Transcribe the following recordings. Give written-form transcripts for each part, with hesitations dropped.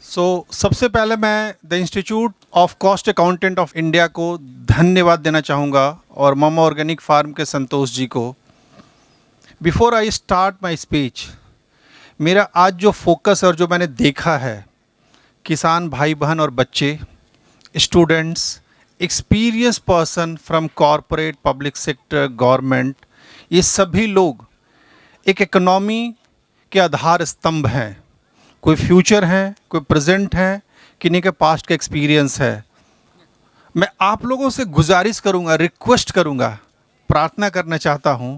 सबसे पहले मैं the institute of cost accountant of India को धन्यवाद देना चाहूँगा और मामा ऑर्गेनिक फार्म के संतोष जी को। Before I start my speech, मेरा आज जो फोकस और जो मैंने देखा है, किसान भाई बहन और बच्चे, students, experience person from corporate, public sector, government, ये सभी लोग एक इकोनॉमी के आधार स्तंभ हैं। कोई फ्यूचर है, कोई प्रेजेंट है, किन्हीं के पास्ट का एक्सपीरियंस है। मैं आप लोगों से गुजारिश करूंगा, रिक्वेस्ट करूंगा, प्रार्थना करना चाहता हूं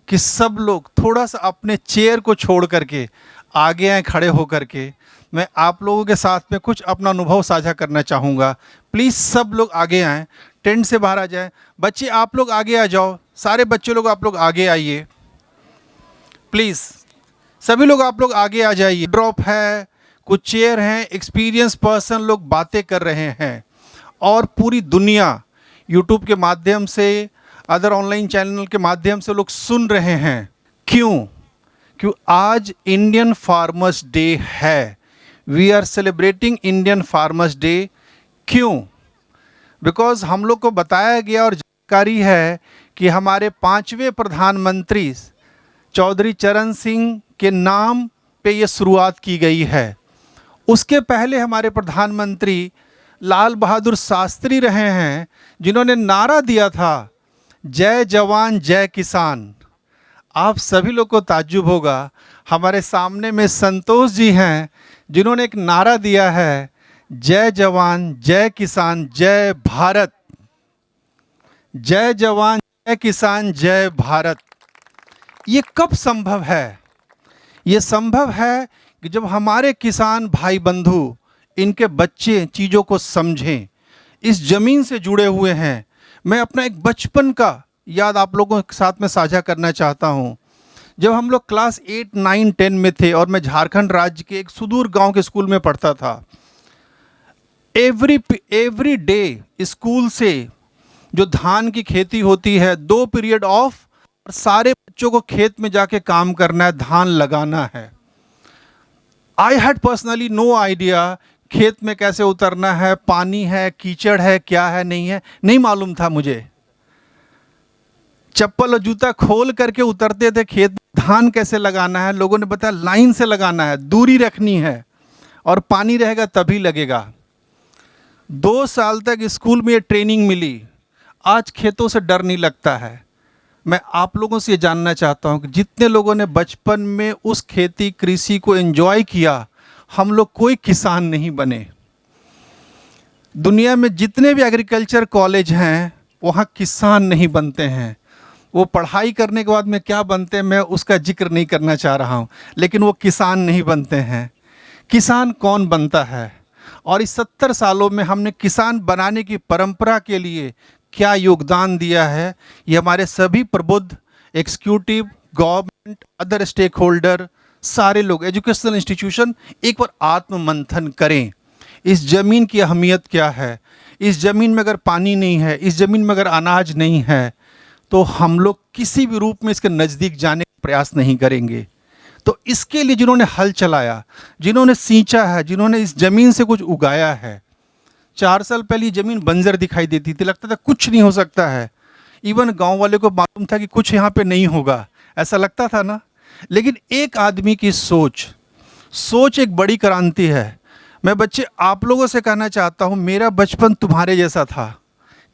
कि सब लोग थोड़ा सा अपने चेयर को छोड़ करके आगे आए, खड़े हो करके। मैं आप लोगों के साथ में कुछ अपना अनुभव साझा करना चाहूँगा। प्लीज़ सब लोग आगे आएँ, टेंट से बाहर आ जाएं। बच्चे आप लोग आगे आ जाओ, सारे बच्चे लोग आप लोग आगे आइए प्लीज़। सभी लोग आप लोग आगे आ जाइए। ड्रॉप है, कुछ चेयर हैं, एक्सपीरियंस पर्सन लोग बातें कर रहे हैं और पूरी दुनिया यूट्यूब के माध्यम से, अदर ऑनलाइन चैनल के माध्यम से लोग सुन रहे हैं। क्यों आज इंडियन फार्मर्स डे है। We are celebrating Indian farmers day. क्यों? बिकॉज हम लोग को बताया गया और जानकारी है कि हमारे 5वें प्रधानमंत्री चौधरी चरण सिंह के नाम पे ये शुरुआत की गई है। उसके पहले हमारे प्रधानमंत्री लाल बहादुर शास्त्री रहे हैं, जिन्होंने नारा दिया था, जय जवान जय किसान। आप सभी लोग को ताज्जुब होगा, हमारे सामने में संतोष जी हैं, जिन्होंने एक नारा दिया है, जय जवान जय किसान जय भारत। जय जवान जय किसान जय भारत। ये कब संभव है? ये संभव है कि जब हमारे किसान भाई बंधु, इनके बच्चे चीज़ों को समझें, इस ज़मीन से जुड़े हुए हैं। मैं अपना एक बचपन का याद आप लोगों के साथ में साझा करना चाहता हूँ। जब हम लोग क्लास 8, 9, 10 में थे और मैं झारखंड राज्य के एक सुदूर गांव के स्कूल में पढ़ता था। एवरी डे स्कूल से जो धान की खेती होती है, 2 पीरियड ऑफ, और सारे बच्चों को खेत में जाके काम करना है, धान लगाना है। I had personally know idea खेत में कैसे उतरना है, पानी है, कीचड़ है, क्या है, नहीं मालूम था मुझे। चप्पल और जूता खोल करके उतरते थे खेत में। धान कैसे लगाना है लोगों ने बताया, लाइन से लगाना है, दूरी रखनी है और पानी रहेगा तभी लगेगा। 2 साल तक स्कूल में ये ट्रेनिंग मिली। आज खेतों से डर नहीं लगता है। मैं आप लोगों से ये जानना चाहता हूँ कि जितने लोगों ने बचपन में उस खेती कृषि को एंजॉय किया, हम लोग कोई किसान नहीं बने। दुनिया में जितने भी एग्रीकल्चर कॉलेज हैं, वहाँ किसान नहीं बनते हैं। वो पढ़ाई करने के बाद में क्या बनते हैं, मैं उसका जिक्र नहीं करना चाह रहा हूँ, लेकिन वो किसान नहीं बनते हैं। किसान कौन बनता है? और इस 70 सालों में हमने किसान बनाने की परंपरा के लिए क्या योगदान दिया है, ये हमारे सभी प्रबुद्ध, executive, government, other stake holder, सारे लोग, एजुकेशनल इंस्टीट्यूशन एक बार आत्ममंथन करें। इस ज़मीन की अहमियत क्या है? इस ज़मीन में अगर पानी नहीं है, इस ज़मीन में अगर अनाज नहीं है, तो हम लोग किसी भी रूप में इसके नज़दीक जाने का प्रयास नहीं करेंगे। तो इसके लिए जिन्होंने हल चलाया, जिन्होंने सींचा है, जिन्होंने इस ज़मीन से कुछ उगाया है। 4 साल पहले ज़मीन बंजर दिखाई देती थी, लगता था कुछ नहीं हो सकता है। इवन गांव वाले को मालूम था कि कुछ यहाँ पे नहीं होगा, ऐसा लगता था ना। लेकिन एक आदमी की सोच एक बड़ी क्रांति है। मैं बच्चे आप लोगों से कहना चाहता हूँ, मेरा बचपन तुम्हारे जैसा था।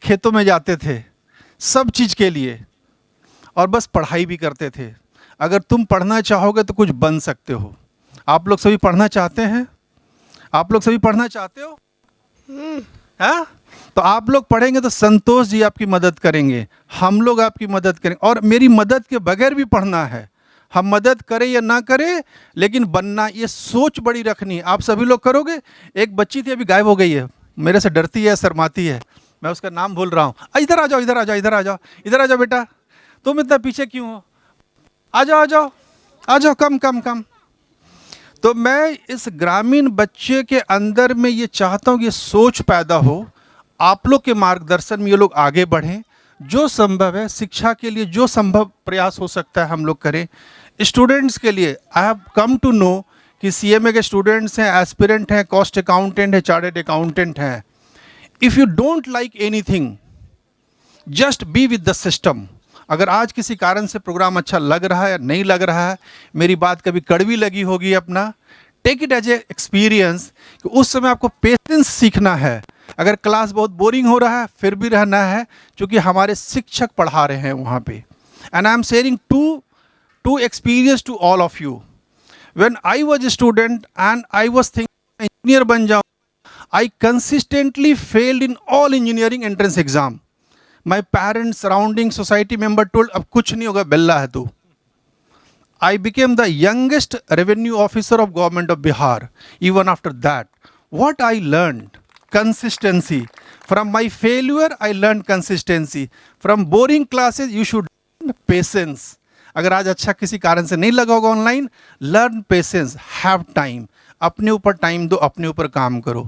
खेतों में जाते थे सब चीज़ के लिए और बस पढ़ाई भी करते थे। अगर तुम पढ़ना चाहोगे तो कुछ बन सकते हो। आप लोग सभी पढ़ना चाहते हैं? आप लोग सभी पढ़ना चाहते हो? हाँ? तो आप लोग पढ़ेंगे तो संतोष जी आपकी मदद करेंगे, हम लोग आपकी मदद करेंगे, और मेरी मदद के बगैर भी पढ़ना है। हम मदद करें या ना करें, लेकिन बनना, ये सोच बड़ी रखनी है। आप सभी लोग करोगे? एक बच्ची थी, अभी गायब हो गई है, मेरे से डरती है, शर्माती है, मैं उसका नाम भूल रहा हूँ। इधर आ जाओ, इधर आ जाओ, इधर आ जाओ, इधर आ जाओ बेटा। तुम इतना पीछे क्यों हो? आ जाओ, आ जाओ, आ जाओ, कम। तो मैं इस ग्रामीण बच्चे के अंदर में ये चाहता हूँ कि ये सोच पैदा हो। आप लोग के मार्गदर्शन में ये लोग आगे बढ़ें। जो संभव है शिक्षा के लिए, जो संभव प्रयास हो सकता है हम लोग करें। स्टूडेंट्स के लिए I have come to know कि सीएमए के स्टूडेंट्स हैं, एस्पिरेंट हैं, कॉस्ट अकाउंटेंट है, चार्टर्ड अकाउंटेंट हैं, if you don't like anything just be with the system. अगर आज किसी कारण से प्रोग्राम अच्छा लग रहा है या नहीं लग रहा है, मेरी बात कभी कड़वी लगी होगी अपना, take it as a experience कि उस समय आपको पेशेंस सीखना है। अगर क्लास बहुत बोरिंग हो रहा है फिर भी रहना है, क्योंकि हमारे शिक्षक पढ़ा रहे हैं वहाँ पे। And I am sharing to experience to all of you. When I was a student and I was thinking engineer बन जाऊँ, I consistently failed in all engineering entrance exam. My parents, surrounding, society member told अब कुछ नहीं होगा, बेल्ला है तू। I became the youngest revenue officer of government of Bihar. Even after that, what I learned? Consistency. From my failure, I learned consistency. From boring classes, you should learn patience. अगर आज अच्छा किसी कारण से नहीं लगा होगा online, learn patience, have time, अपने ऊपर टाइम दो, अपने ऊपर काम करो।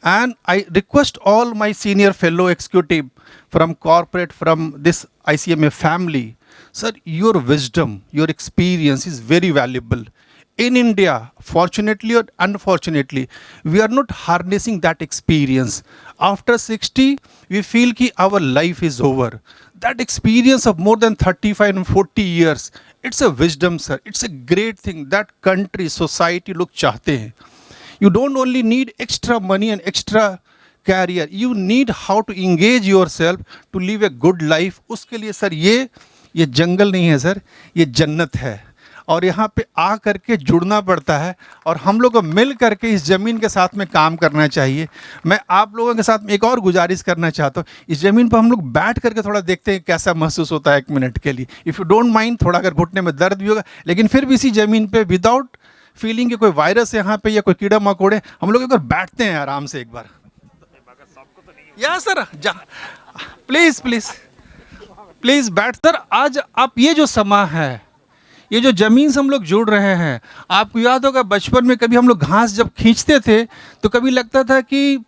And I request all my senior fellow executive from corporate, from this ICMA family, sir, your wisdom, your experience is very valuable. In India, fortunately or unfortunately, we are not harnessing that experience. After 60, we feel ki our life is over. That experience of more than 35 and 40 years, it's a wisdom, sir. It's a great thing that country, society लोग चाहते हैं। You don't only need extra money and extra career, you need how to engage yourself to live a good life. उसके लिए sir ये जंगल नहीं है sir, ये जन्नत है। और यहाँ पे आ करके जुड़ना पड़ता है और हम लोग को मिल करके इस ज़मीन के साथ में काम करना चाहिए। मैं आप लोगों के साथ में एक और गुजारिश करना चाहता हूँ, इस ज़मीन पर हम लोग बैठ करके थोड़ा देखते हैं कैसा महसूस होता है 1 मिनट के लिए। इफ़ यू डोंट माइंड, थोड़ा अगर घुटने में दर्द भी होगा, लेकिन फिर भी इसी ज़मीन पे विदाउट फीलिंग कि कोई वायरस यहाँ पे या कोई कीड़ा मकोड़े, हम लोग एक बार बैठते हैं आराम से एक बार। या सर प्लीज प्लीज प्लीज बैठ सर। आज आप ये जो समा है, ये जो जमीन से हम लोग जुड़ रहे हैं, आपको याद होगा बचपन में कभी हम लोग घास जब खींचते थे तो कभी लगता था कि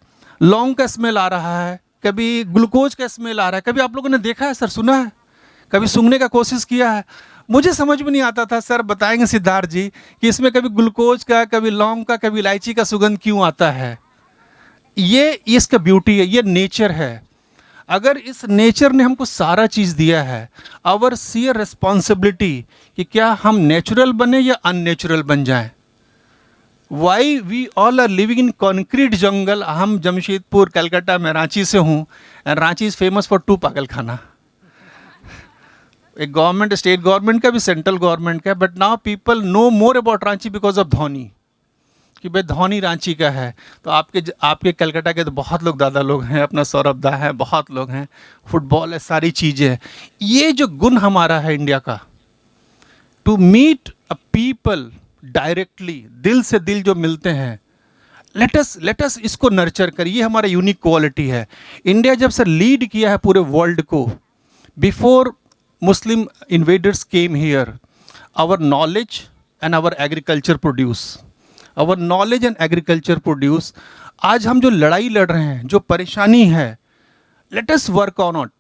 लौंग का स्मेल आ रहा है, कभी ग्लूकोज का स्मेल आ रहा है। कभी आप लोगों ने देखा है सर, सुना है, कभी सूंघने का कोशिश किया है? मुझे समझ में नहीं आता था, सर बताएंगे सिद्धार्थ जी कि इसमें कभी ग्लूकोज का, कभी लौंग का, कभी इलायची का सुगंध क्यों आता है। ये इसका ब्यूटी है, ये नेचर है। अगर इस नेचर ने हमको सारा चीज़ दिया है, आवर सियर रिस्पॉन्सिबिलिटी कि क्या हम नेचुरल बने या अननेचुरल बन जाएं। Why we all are living in concrete jungle. हम जमशेदपुर कलकत्ता में रांची से हूँ, and Ranchi is famous for 2 पागल खाना। एक गवर्नमेंट, स्टेट गवर्नमेंट का भी, सेंट्रल गवर्नमेंट का, but now people know more about Ranchi because of Dhoni, कि भाई धोनी रांची का है। तो आपके कलकत्ता के तो बहुत लोग, दादा लोग हैं, अपना सौरभ दा है, बहुत लोग हैं, फुटबॉल है, सारी चीज़ें हैं। ये जो गुण हमारा है इंडिया का, to meet a people directly, दिल से दिल जो मिलते हैं, लेट अस इसको नर्चर करिए। ये हमारा यूनिक क्वालिटी है। इंडिया जब से लीड किया है पूरे वर्ल्ड को, before Muslim invaders came here, our knowledge and our agriculture produce, our knowledge and agriculture produce, आज हम जो लड़ाई लड़ रहे हैं, जो परेशानी है, let us work on it,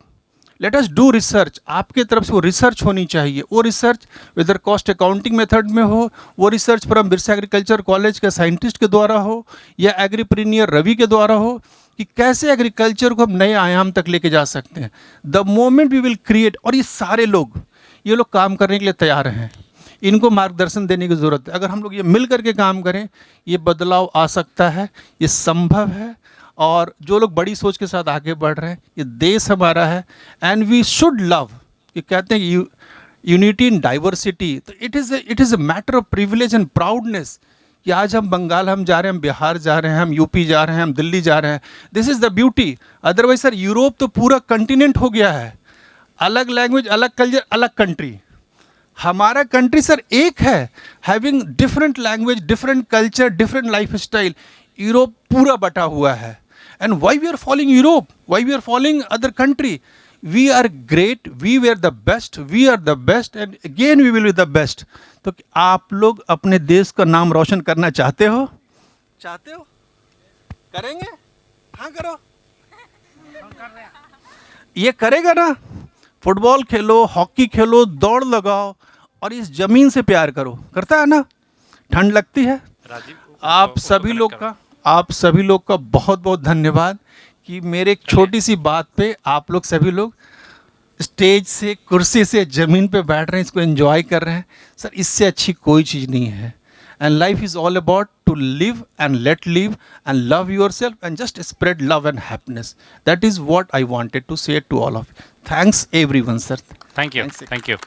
let us do research। आपके तरफ से वो रिसर्च होनी चाहिए। वो research whether cost accounting method में हो, वो research from Birsa agriculture college के साइंटिस्ट के द्वारा हो, या एग्रीप्रीनियर रवि के द्वारा हो, कि कैसे एग्रीकल्चर को हम नए आयाम तक लेके जा सकते हैं। The moment we will create, और ये सारे लोग, ये लोग काम करने के लिए तैयार हैं, इनको मार्गदर्शन देने की ज़रूरत है। अगर हम लोग ये मिल करके काम करें, ये बदलाव आ सकता है, ये संभव है। और जो लोग बड़ी सोच के साथ आगे बढ़ रहे हैं, ये देश हमारा है, एंड वी शुड लव, ये कहते हैं यूनिटी इन डाइवर्सिटी। तो it is a matter of privilege and proudness कि आज हम बंगाल हम जा रहे हैं, हम बिहार जा रहे हैं, हम यूपी जा रहे हैं, हम दिल्ली जा रहे हैं। This is the beauty. Otherwise sir Europe तो पूरा कंटिनेंट हो गया है, अलग लैंग्वेज, अलग कल्चर, अलग कंट्री। हमारा कंट्री सर एक है, having different language, different culture, different life style. Europe पूरा बटा हुआ है। And why we are following Europe, why we are following other country? We are great, we were the best, we are the best, and again we will be the best. तो आप लोग अपने देश का नाम रोशन करना चाहते हो? चाहते हो? करेंगे? हाँ करो। ये करेगा ना? फुटबॉल खेलो, हॉकी खेलो, दौड़ लगाओ और इस जमीन से प्यार करो। करता है ना? ठंड लगती है आप सभी लोग का बहुत बहुत धन्यवाद कि मेरे एक छोटी सी बात पे आप लोग सभी लोग स्टेज से, कुर्सी से, ज़मीन पे बैठ रहे हैं, इसको एंजॉय कर रहे हैं। सर, इससे अच्छी कोई चीज़ नहीं है। And life is all about to live and let live and love your self and just spread love and happiness. That is what I wanted to say to all of you. Thanks everyone sir. Thank you.